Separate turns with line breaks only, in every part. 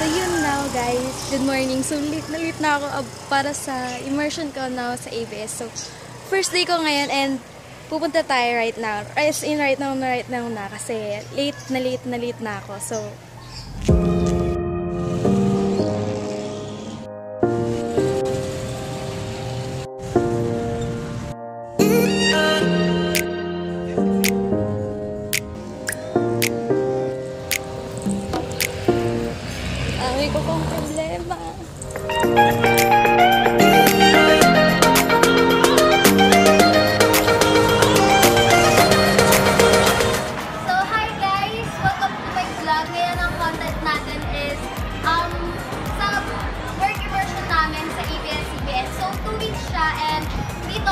yun now guys, good morning. So late na ako para sa immersion ko now sa ABS. So first day ko ngayon and pupunta tayo right now. As in right now na kasi late na ako. So may ko pong problema.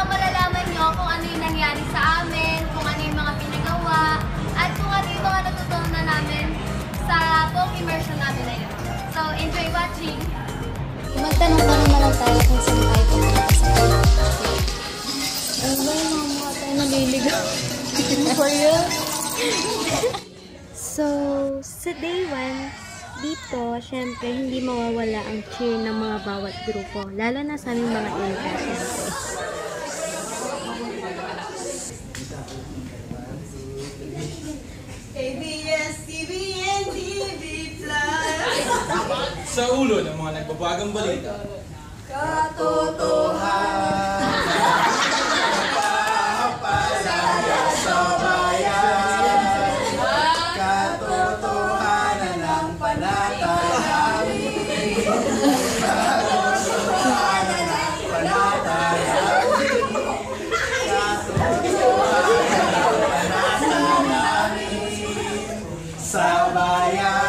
Malalaman nyo kung ano yung nangyari sa amin, kung ano yung mga pinagawa, at kung ano yung mga natutunan namin sa buong immersion namin na yun. So, enjoy watching!
Magtanong-tanong na lang tayo kung saan tayo pumunta sa Philippines. Ano ba yung mga mukha tayo naliligaw? For you? So, sa day 1, dito, syempre, hindi mawawala ang cheer ng mga bawat grupo. Lalo na sa aming mga inka, syempre.
ABS-CBN TV Plus.
Sa ulo ng mga nagbabagang balita.
Katotohanan. Napapalaya sa bayan. Katotohanan ng panata namin. Katotohanan ng panata namin. Sa bayan.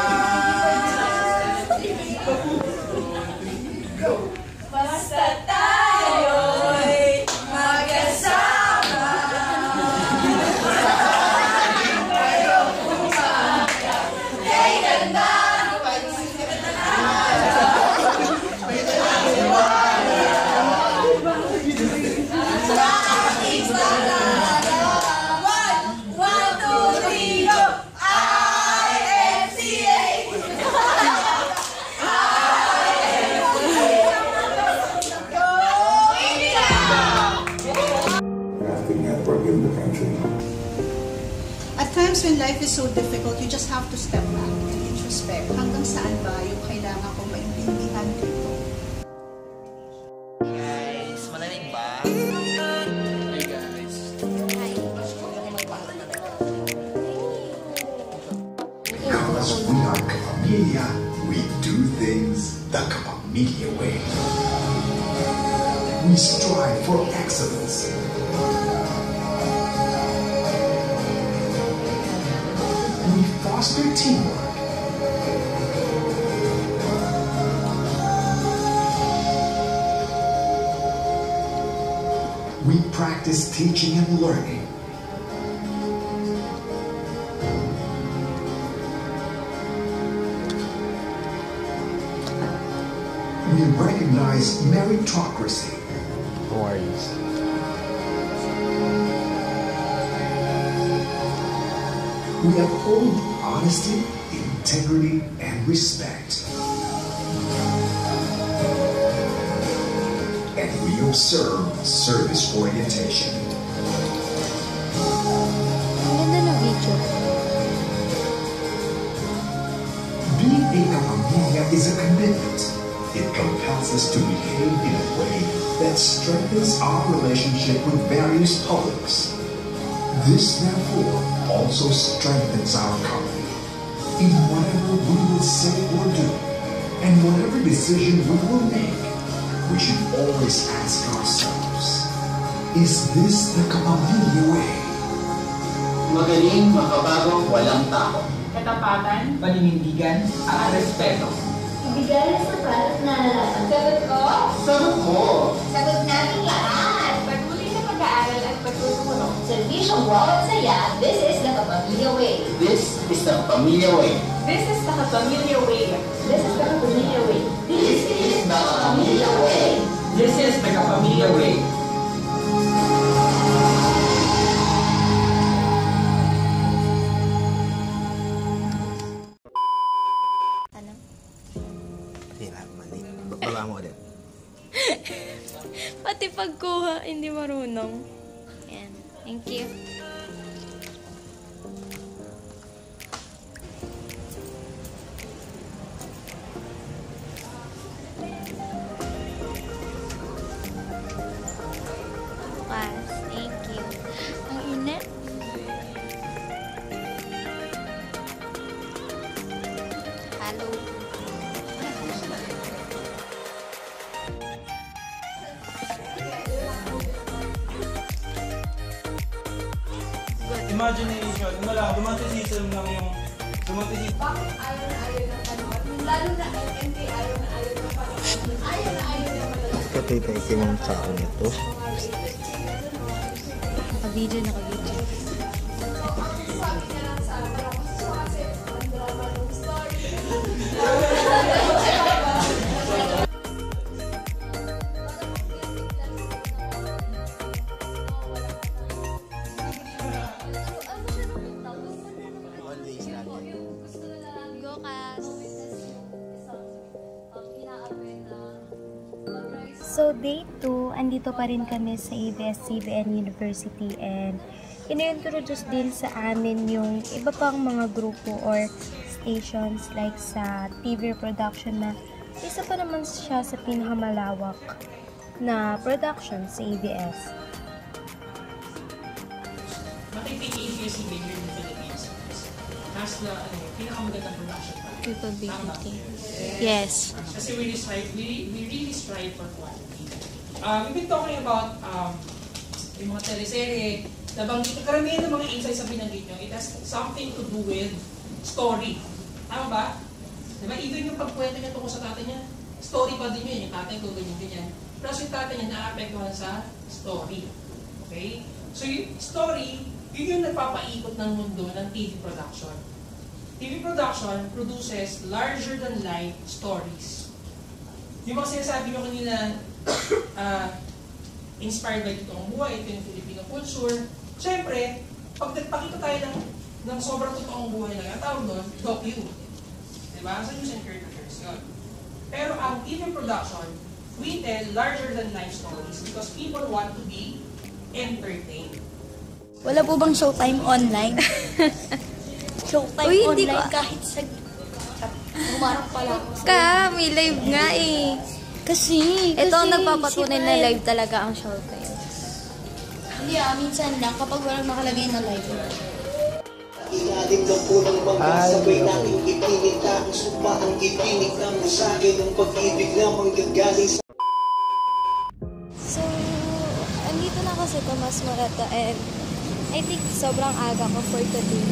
Basta tayo'y magkasama. Ngayong umaga, kay ganda. Sa ating pag-aaral. 1, 2, 3, go!
At times when life is so difficult, you just have to step back and introspect. Hanggang saan ba yung kailangan kong maintindihan dito?
Guys, malamig ba?
Hey guys.
Because we are Kapamilya, we do things the Kapamilya way. We strive for excellence. We foster teamwork. We practice teaching and learning. We recognize meritocracy. We uphold honesty, integrity, and respect. And we observe service orientation.
Ang ganda ng video.
Being a Kapamilya is a commitment. It compels us to behave in a way that strengthens our relationship with various publics. This, therefore, also strengthens our company in whatever we will say or do, and whatever decision we will make. We should always ask ourselves, is this the Kapamilya way?
Magaling, makabagong, walang takot.
Katapatan, paninindigan, at respeto.
Ibigay sa palat na nalalaman. Sagot ko?
Sagot mo!
Sagot namin lahat.
Patuloy na pag-aaral at pagtutulong.
Serbisyong bawat saya, this is the Kapamilya way.
This is the Kapamilya way.
This is the Kapamilya way.
This is the Kapamilya way.
This is the Kapamilya way.
This is the Kapamilya way.
ate pagkuha, hindi marunong. Yan. Thank you. Bukas. Thank you. Ang init. Hello.
Imagination, wala, romanticism lang yung romanticism.
Bakit ayaw na ayaw ng panood? Lalo na MMK ayaw na ayaw ng panood. Ayaw na ayaw ng panood.
Katay-tay ng tao nito.
Naka-video, naka-video.
Sabi niya lang sa akin, parang kasi ang drama ng story.
So, day 2, andito pa rin kami sa ABS-CBN University and ina-introduce din sa amin yung iba pang mga grupo or stations like sa TV production na isa pa naman siya sa pinakamalawak na production sa ABS.
Makikita ABS-CBN here in the Philippines has the pinakamagandang production.
Capability. Yes.
Kasi we really strive for quality. We've been talking about yung mga teleserye, nabanggit, karamihan ng mga insights sa binanggit nyo, it has something to do with story. Tama ba? Diba? Even yung pagkwento niya tungkol sa tatay niya, story pa din yun, yung tatay ko, ganyan. Plus yung tatay niya na-apektuhan sa story. Okay? So yung story, yun yung nagpapaikot ng mundo ng TV production. TV production produces larger-than-life stories. Yung mga sinasabi nyo kanina, inspired by totoong buhay, ito yung Filipino culture. Siyempre, pag nagpakita tayo ng sobrang totoong buhay na, ang tawag doon, docu. Diba? Sa news and current affairs yun. Pero ang TV production, we tell larger-than-life stories because people want to be entertained.
Wala po bang Showtime online? Showtime
Uy,
online
hindi ko-
kahit sa...
Bumarap pala ako.
May live nga eh. Kasi ito ang nagpapatunay na live talaga ang Showtime.
Hindi minsan lang kapag walang nakalagay na live.
Ilalim ng punang mangga, sabay natin ipinita ang sumpa, ang ipinig ng mensahe ng pag-ibig na manggagaling sa...
So, andito na kasi Tomas Morato and I think sobrang aga ko for today.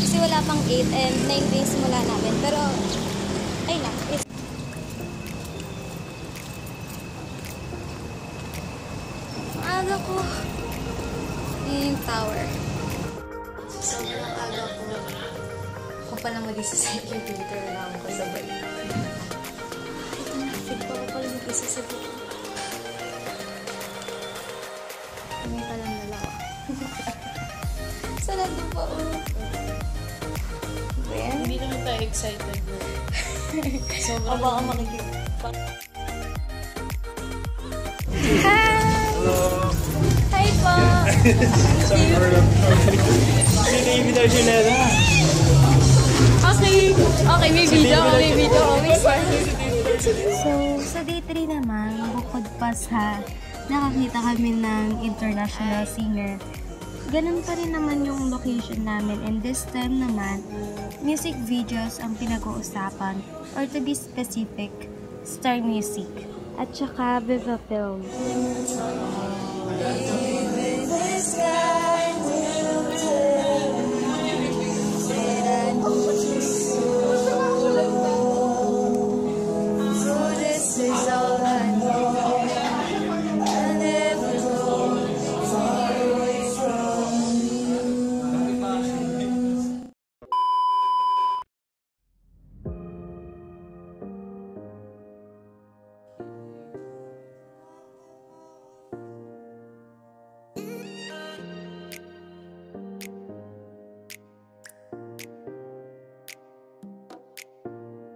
Kasi wala pang 8 and 9 days mula namin. Pero, ay lang. Aga ko. Yun yung tower. Sobrang aga ko. Ako pala mag-isa-seculator lang ako sa balik. Ito na, fit pa ako pala mag-isa sa balik. Kami palang dalawa. Sarap doon pa
Hindi naman tayo excited.
Sobrang baka makikita. Hi! Hi po!
Sino yung invitation na ito?
Okay, may video. So, sa day 3 naman, bukod pa sa nakakita kami ng international singer, ganun pa rin naman yung location namin, and this time naman, music videos ang pinag-uusapan, or to be specific, Star Music, at saka Viva Film.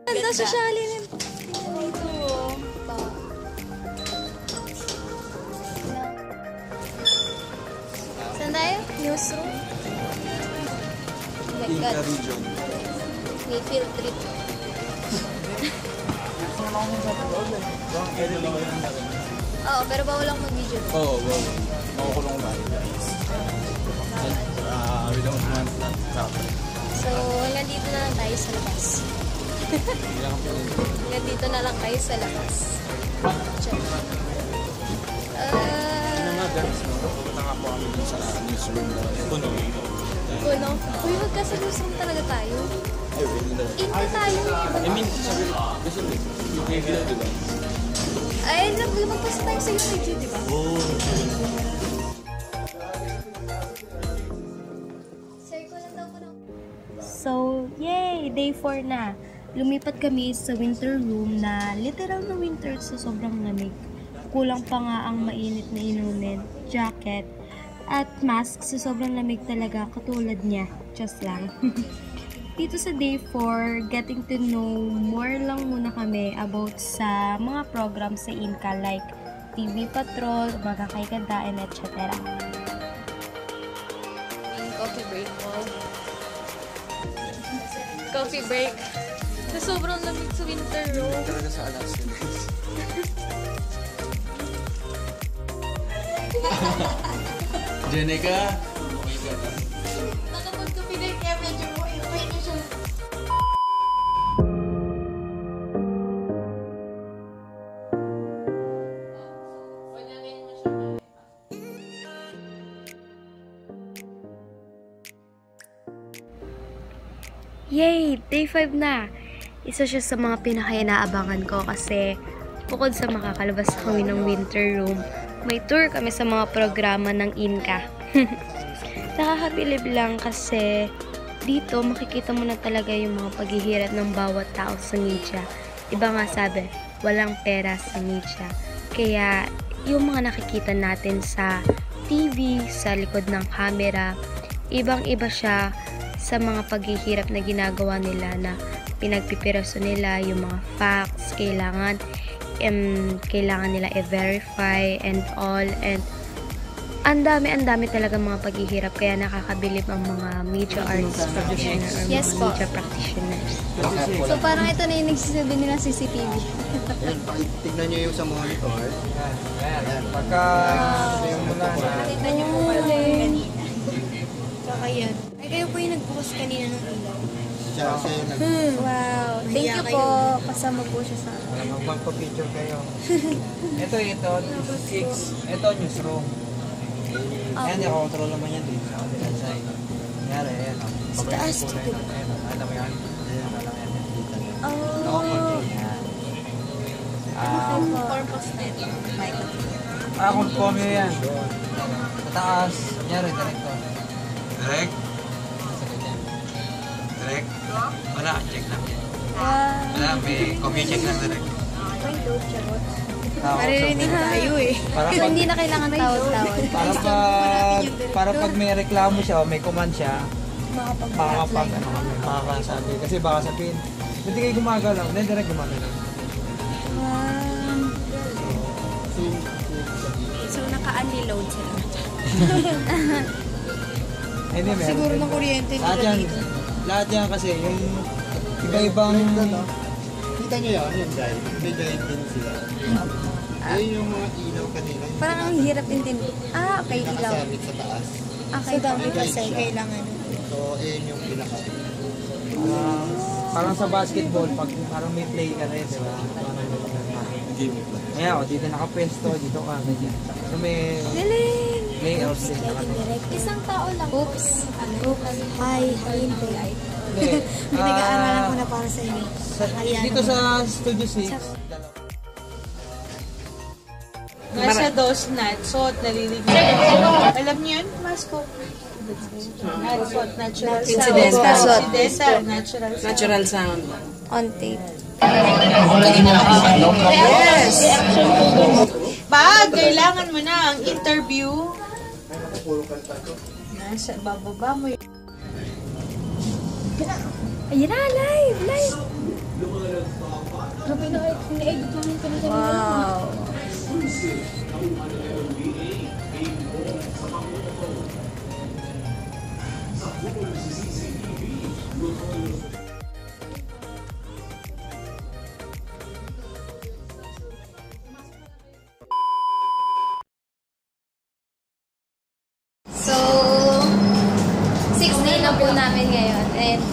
Ganda sa Shalin. Dito. newsroom. Oh my God. May field trip. Oo, pero bawal lang mag-video.
Oo, bawal. Makukulong ba? We don't want that trouble.
So, hanggang dito na lang tayo sa labas. Hanggang dito na lang tayo sa labas.
Ano nga guys, pupunta nga po kami dun sa newsroom na puno.
Puno? Uy, magkasa newsroom talaga tayo.
I really don't.
Inta tayo.
I mean, sabi, kasi yung video, diba?
Ay, lumagpas tayo sa UIG, di ba?
Oo.
So, yay! Day 4 na. Lumipat kami sa winter room na literal na winter sa sobrang lamig. Kulang pa nga ang mainit na inumin, jacket, at mask sa sobrang lamig talaga katulad niya. Just lang. Dito sa day 4, getting to know more lang muna kami about sa mga programs sa Inka like TV Patrol, Magkakay Ganda, and etc. Coffee break mo. Coffee break. Sa sobrang lamig sa winter room.
Talaga sa Alaska. Jenica?
Nakapag ka pinay kaya medyo okay na siya.
Yay! Day 5 na! Isa siya sa mga pinaka-inaabangan ko kasi bukod sa makakalabas kami ng winter room, may tour kami sa mga programa ng Inka. Nakakabilib lang kasi dito makikita mo na talaga yung mga paghihirap ng bawat tao sa media. Iba nga sabi, walang pera sa media. Kaya yung mga nakikita natin sa TV, sa likod ng camera, ibang-iba siya sa mga paghihirap na ginagawa nila na pinagpipiraso nila yung mga facts, kailangan nila i-verify and all, and ang dami talaga mga paghihirap kaya nakakabilib ang mga media arts practitioners or
Yes po.
media practitioners.
So parang ito na yung nagsisabi nila CCTV.
Yan, tignan nyo yung sa monitor.
Yan. Pagka yung mula na.
Tignan niyo po pala yung Tsaka yan. Ay, kayo po yung nagbukas kanina ng ilaw.
Siya kasi yung
Wow. Thank you po. Kasama po siya sa
Magpa-picture kayo. Ito, newsroom. Yan, yung control naman yan dito sa kabilang side. Nangyari, yan.
Sa taas, dito.
Alam mo yan? Alam yan.
Oh.
Naka-control yan.
Purpose na ito.
Kung comyo yan. Sa taas, nangyari, direkto.
Direct? Direct? Wala, check lang yan. Wala, may coffee check lang direct.
Maririnig tayo eh. So, hindi na kailangan tawag-tawag.
Para pag may reklamo siya o may command siya, makakasabi. Kasi baka sabihin, hindi kayo gumagalaw, hindi direct gumagalaw.
So, naka-unload sila.
Hindi, meron.
Siguro ng kuryente nila dito.
Lahat yan kasi, yung iba-ibang...
Kita nyo yun, yung guide. May guide din sila. Ayun yung mga ilaw kanila.
Parang ang hirap intindi. Okay, ilaw.
Nakasabit sa taas.
Okay, dami kasi kailangan.
So, ayun yung pinaka.
Parang sa basketball, pag parang may play ka rin, di ba? Kaya, dito nakapwesto, dito ka, ganyan. So, may layouts din nakalagay.
Isang tao lang. Oops. Ay, hindi. Pinag-aaralan ko na para sa inyo.
Dito sa Studio 6,
Nasa dos suot, naliligo. Alam niyo yun? Masko. Suot, natural sound. Incidental, natural sound.
On tape.
Yes! Pag kailangan mo na ang interview, nasa bababa mo yun.
Ayun na, live! Wow! So, 6th day na po namin ngayon and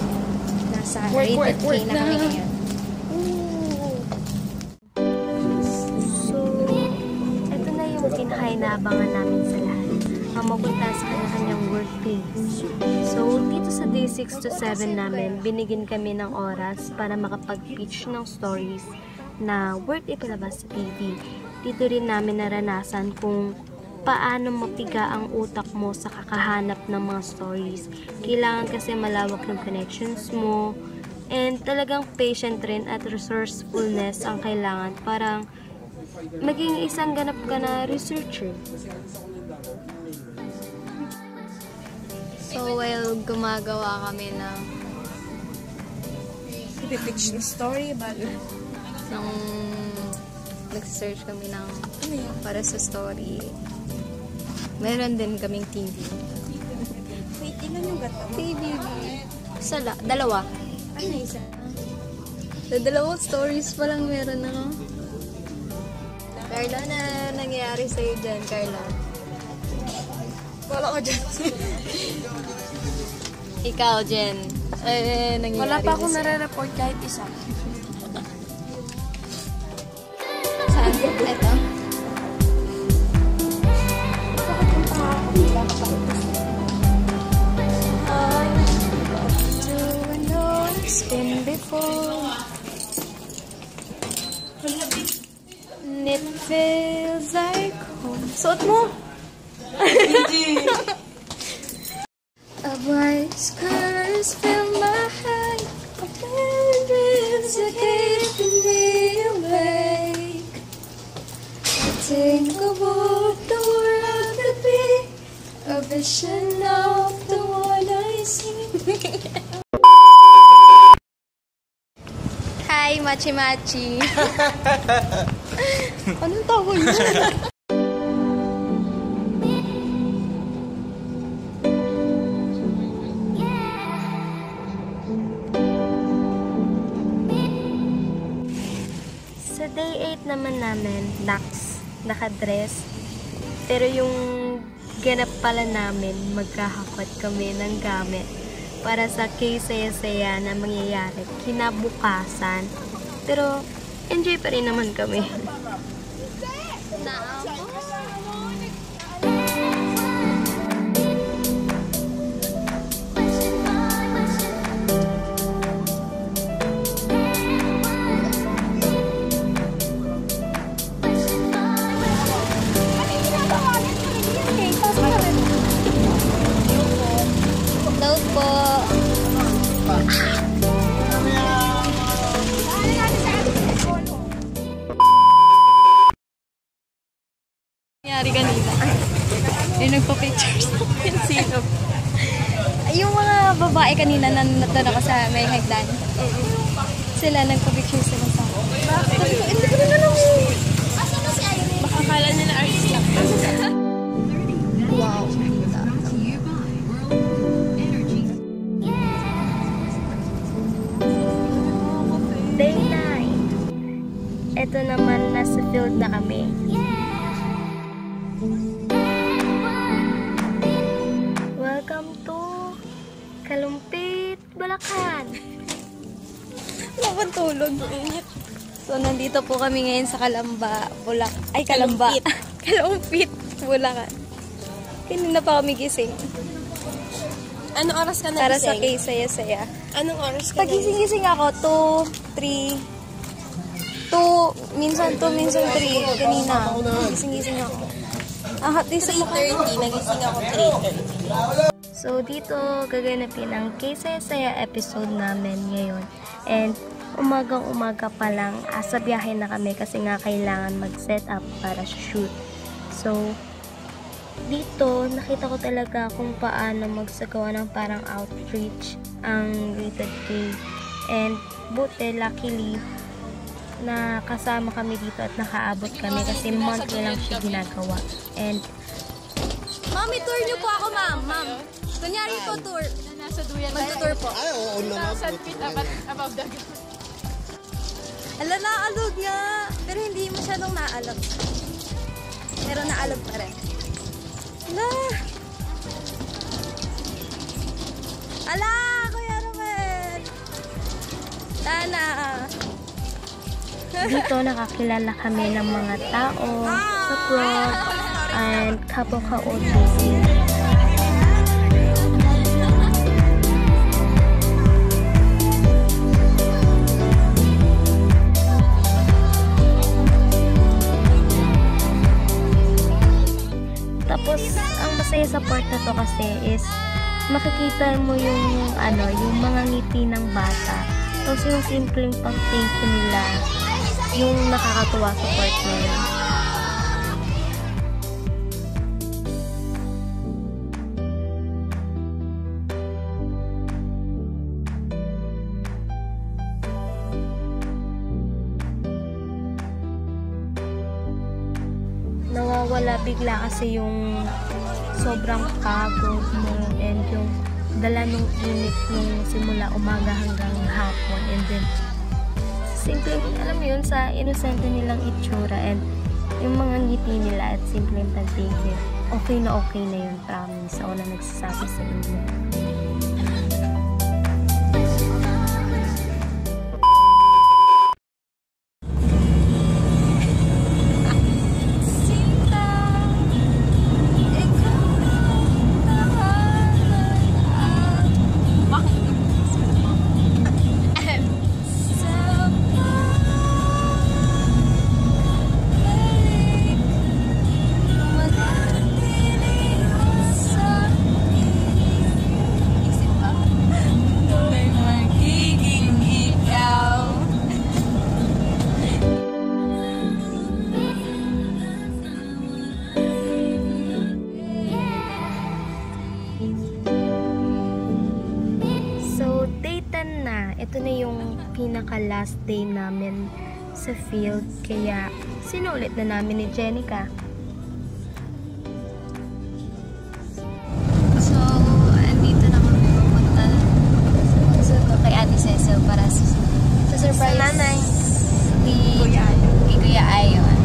nasa rated K na kami ngayon.
So, ito na yung kinakailangan namin sa lahat. Mamupunta sa kanya-kanyang workplace. So, dito sa day 6 to 7 namin, binigyan kami ng oras para makapag-pitch ng stories na worth ipalabas sa TV. Dito rin namin naranasan kung paano mapiga ang utak mo sa kakahanap ng mga stories. Kailangan kasi malawak ng connections mo and talagang patient rin at resourcefulness ang kailangan para maging isang ganap ka na researcher.
So, while gumagawa kami ng
pitch na story bago
nung nag-search kami ng para sa story, meron din kaming TV.
Wait, ilan yung gata?
TV. Dalawa.
Ano isa?
Dalawang stories pa lang meron na. Carla, na nangyayari sa'yo dyan, Carla?
Wala ko dyan.
Ikaw, Jen. Nangyayari
Wala pa akong nare-report kahit isa.
Saan? Ito. It's been before and it feels like home. Suot mo! A bright skies fill my head, a band is keeping me awake. I think of what the world could be, a vision of the one I see. Hi, Machi-Machi! Anong tawag yun?
Sa day 8 naman namin, nakadress. Pero yung ganap pala namin, magkahakot kami ng gamit para sa saya-saya na mangyayari kinabukasan. Pero enjoy pa rin naman kami.
Load po. Nangyari kanina. Yung nagpa-pictures. Sino? Yung mga babae kanina na natana ko sa may hagdan. Sila nagpa-picture sila sa akin. Sabi ko, hindi ko rin alam. Baka akala nila artist lang. Wow.
Day 9. Ito naman, nasa field na kami. Welcome to Kalumpit, Bulacan.
Napantulog. So, nandito po kami ngayon sa Kalamba, Kalumpit, Bulacan. Kanina pa kami gising.
Anong oras ka nagising?
Para sa kay saya-saya.
Anong oras ka
Pagising-gising ako, 2, 3, 2, minsan 3. Kanina, gising-gising ako. At least
3:30, nagising ako 3:30.
So, dito gaganapin ang K-Saya-Saya episode namin ngayon. And, umagang-umaga pa lang, sa biyahe na kami kasi nga kailangan mag-set up para shoot. So, dito, nakita ko talaga kung paano magsagawa ng parang outreach ang Rated K. And, buti, luckily, na kasama kami dito at nakaabot kami kasi monthly lang siya ginagawa. And,
Mami, tour niyo po ako, ma'am. Ma'am, kunyari po tour.
sa duyan.
Magtutour po.
Ay, oo naman.
1,000 feet above the ground.
Ala, naalog nga. Pero hindi masyadong naalog. Pero naalog pa rin. Ala! Ala! Kuya Romel! Tana!
Dito nakakilala kami ng mga tao sa prom and couple ka-OJC. Tapos, ang masaya sa part na to kasi is makikita mo yung yung mga ngiti ng bata. Tapos yung simpleng pag-thank you nila, yung nakakatuwa sa part na yun. Nawawala bigla kasi yung sobrang pagod mo and yung dala nung init nung simula umaga hanggang hapon, and then simple, alam mo yun, sa inosente nilang itsura and yung mga ngiti nila at simpleng pag-thank okay na yun, promise. Ako na nagsasabi sa inyo. Ito na yung pinaka-last day namin sa field, kaya sinulit na namin ni Jenica.
So, andito na kami pumunta sa kay Ate Cecil para sa surprise sa nanay ni Kuya Ayon.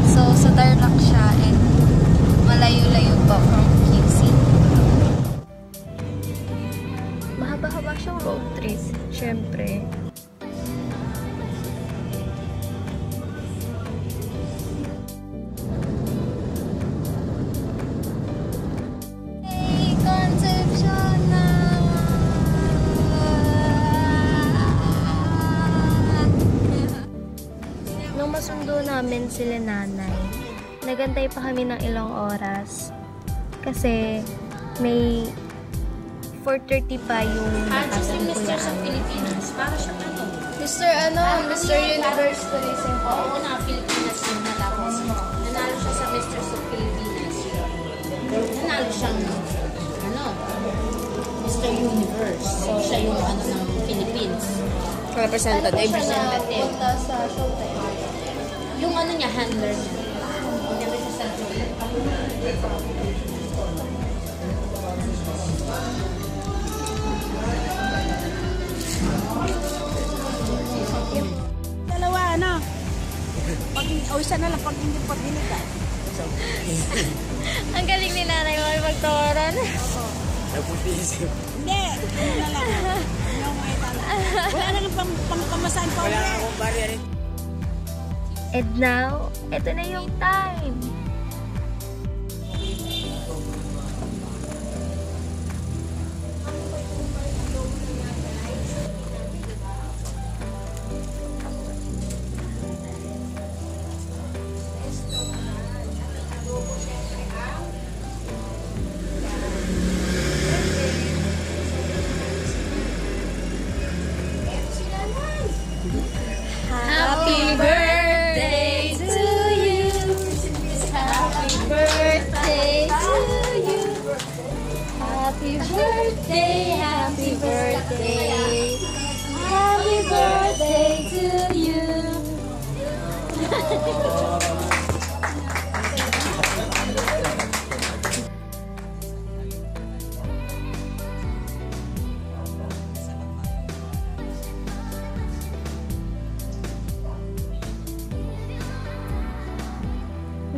So, sa Tarlac siya and malayo-layo pa from QC.
Mahaba-haba siyang road trip, syempre. Nung masundo namin sila nanay, nagantay pa kami ng ilang oras kasi may 4:30 pa yung nakasang Kuya Ayon.
Para siya
Mr. Universe Tourism.
Oo na, Pilipinas yun na, tapos nanalo siya sa Mistress of Pilipinas. Nanalo siyang Mr. Universe. So siya yung ng Philippines.
Representative.
Punta sa showtime. Yung niya, handler niya. Punta siya sa
isa na lang pag hindi pa binigay.
Ang galing ni nanay magtawaran.
Naputisip. Hindi. Ano na lang. Wala na lang pangkamasan pa. Wala akong barrier.
And now, ito na yung time.
Happy birthday to you. Happy birthday to you. Happy birthday, happy birthday. Happy birthday to you.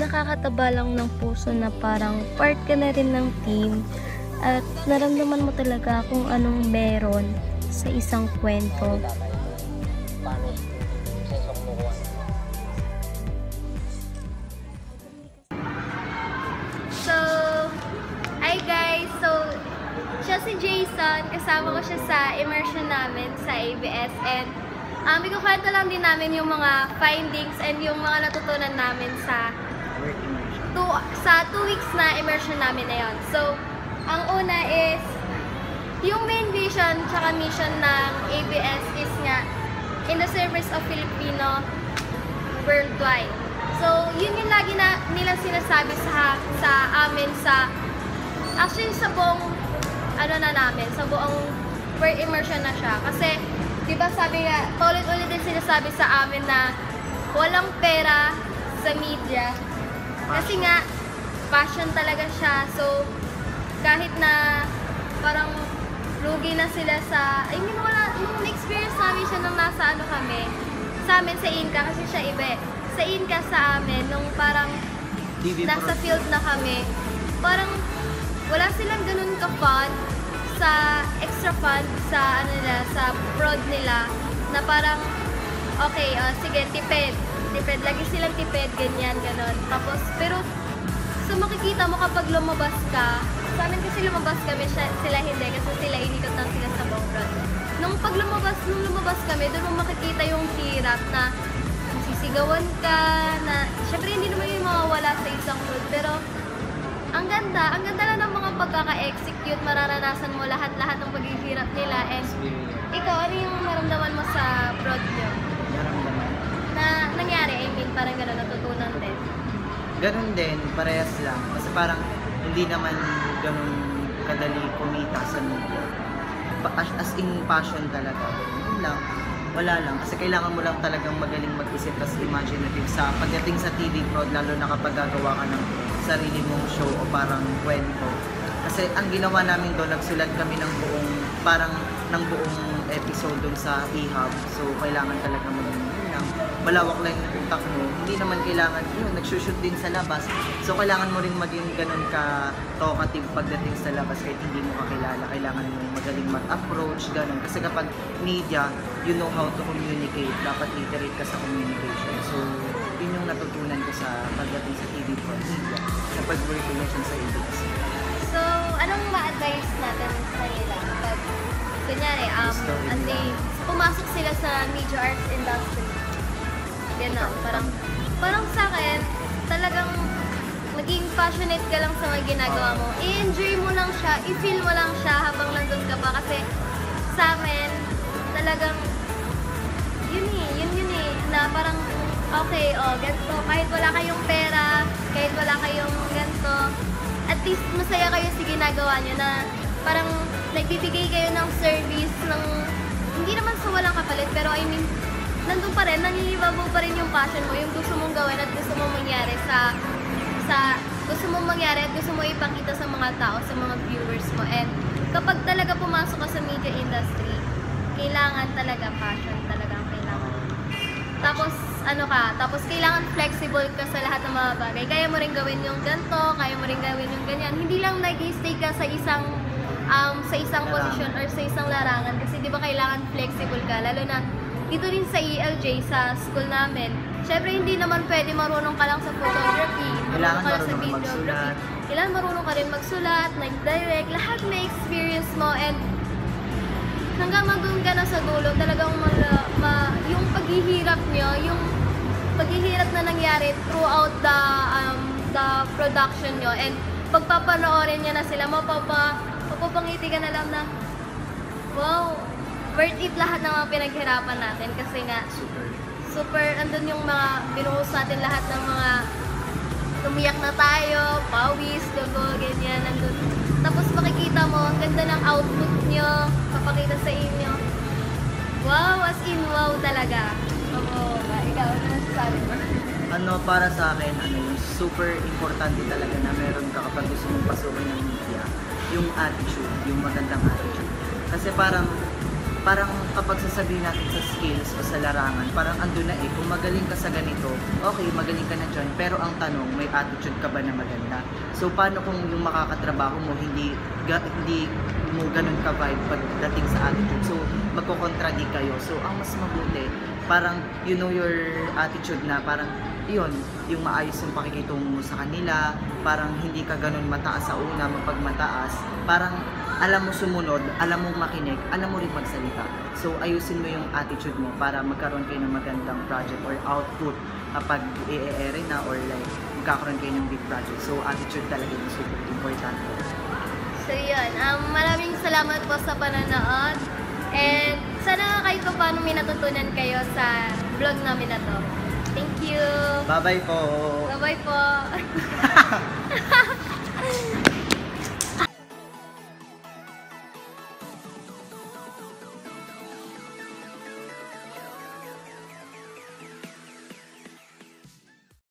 nakakataba lang ng puso na parang part ka na rin ng team at naramdaman mo talaga kung anong meron sa isang kwento.
So, hi guys! So, siya si Jason. Kasama ko siya sa immersion namin sa ABS. And ikukwento lang din namin yung mga findings and yung mga natutunan namin sa 2 weeks na immersion namin na yun. So, ang una is, yung main vision tsaka mission ng ABS is nga, in the service of Filipino worldwide. So, yun yung lagi na nilang sinasabi sa amin actually sa buong sa buong work immersion na siya. Kasi, di ba sabi nga, ulit-ulit din sinasabi sa amin na walang pera sa media. Kasi nga, passion talaga siya. So, kahit na parang lugi na sila sa, nung experience namin siya nung nasa kami, sa amin sa Inca, kasi siya iba. Sa Inca sa amin, nung parang nasa field na kami, parang wala silang ganun ka-fun sa extra fun sa sa prod nila na parang okay, sige, tipid, lagi silang tipid, ganyan, ganon. Tapos, pero so makikita mo kapag lumabas ka, sa amin kasi lumabas kami, sila hindi, kasi sila inikot lang sila sa buong prod. Nung lumabas kami, doon mo makikita yung hirap na sisigawan ka, na syempre hindi naman yung mawawala sa isang prod, pero ang ganda lang ng mga pagkaka-execute, mararanasan mo lahat-lahat ng paghihirap nila. And ikaw, ano yung maramdaman mo sa prod nyo? Na nangyari, parang gano'n, natutunan din?
Ganun din, parehas lang. Kasi parang hindi naman ganun kadali kumita sa media. As in passion talaga. Yun lang. Wala lang. Kasi kailangan mo lang talagang magaling mag-isip as imaginative sa pagdating sa TV prod, lalo na kapag gagawa ka ng sarili mong show o parang kwento. Kasi ang ginawa namin doon, nagsulat kami ng buong episode doon sa e-hub. So kailangan talaga malawak lang yung utak mo. Hindi naman kailangan, nagsushoot din sa labas. So kailangan mo rin maging ganun ka-talkative pagdating sa labas kahit hindi mo kakilala. Kailangan mo magaling mag-approach, ganun. Kasi kapag media, you know how to communicate. Dapat literate ka sa communication. So, yun yung natutunan ko sa pagdating sa TV for media, sa pag-work relation sa ABS.
So, anong ma-advise natin sa kanila? Kapag, kunyari, pumasok sila sa media arts industry. Ganun, parang sa akin, talagang maging passionate ka lang sa mga ginagawa mo. I-enjoy mo lang siya, i-feel mo lang siya habang nandun ka pa. Kasi sa amin, talagang, yun na parang, okay, ganito, kahit wala kayong pera, kahit wala kayong ganito, at least masaya kayo sa ginagawa nyo na parang nagbibigay kayo ng service ng, hindi naman sa walang kapalit, pero nandun pa rin, nangingibabaw pa rin yung passion mo, yung gusto mong gawin at gusto mong mangyari at gusto mo ipakita sa mga tao, sa mga viewers mo. And kapag talaga pumasok ka sa media industry, kailangan talaga passion, talagang kailangan. Tapos kailangan flexible ka sa lahat ng mga bagay. Kaya mo rin gawin yung ganito, kaya mo rin gawin yung ganyan. Hindi lang nag-stay ka sa isang posisyon or sa isang larangan. Kasi di ba kailangan flexible ka, lalo na dito rin sa ELJ, sa school namin. Siyempre, hindi naman pwede marunong ka lang sa photography, marunong ka lang sa videography. Kailangan marunong ka rin magsulat, nag-direct, lahat may experience mo. And hanggang nandun ka na sa dulo, talagang yung paghihirap nyo, yung paghihirap na nangyari throughout the production nyo. And pagpapanoorin nyo na sila, mapapangiti ka na lang na, wow, worth it lahat ng mga pinaghirapan natin. Kasi nga, super, andun yung mga binuhos natin lahat ng mga tumiyak na tayo, pawis, dugo, ganyan, andun. Tapos makikita mo, ang ganda ng output nyo, papakita sa inyo. Wow, as in wow talaga. Oo, ikaw, ano masasabi mo?
Para sa akin, yung super importante talaga na meron ka kapag gusto mong pasukin ng media, yung attitude, yung magandang attitude. Kasi parang, parang kapag sasabihin natin sa skills o sa larangan, parang andun na kung magaling ka sa ganito, okay, magaling ka na dyan, pero ang tanong, may attitude ka ba na maganda? So, paano kung yung makakatrabaho mo, hindi mo ganun ka-vibe pagdating sa attitude? So, magko-contradict kayo. So, ang mas mabuti, parang you know your attitude na parang yun, yung maayos yung pakikitungo mo sa kanila, parang hindi ka ganun mataas sa una, mapagmataas, parang alam mo sumunod, alam mo makinig, alam mo rin magsalita. So, ayusin mo yung attitude mo para magkaroon kayo ng magandang project or output kapag i-e-air na or like magkakaroon kayo ng big project. So, attitude talaga yung super important.
So, yun. Maraming salamat po sa panonood. And sana kahit pa paano may natutunan kayo sa vlog namin na to. Thank you!
Bye-bye po!
Bye-bye po!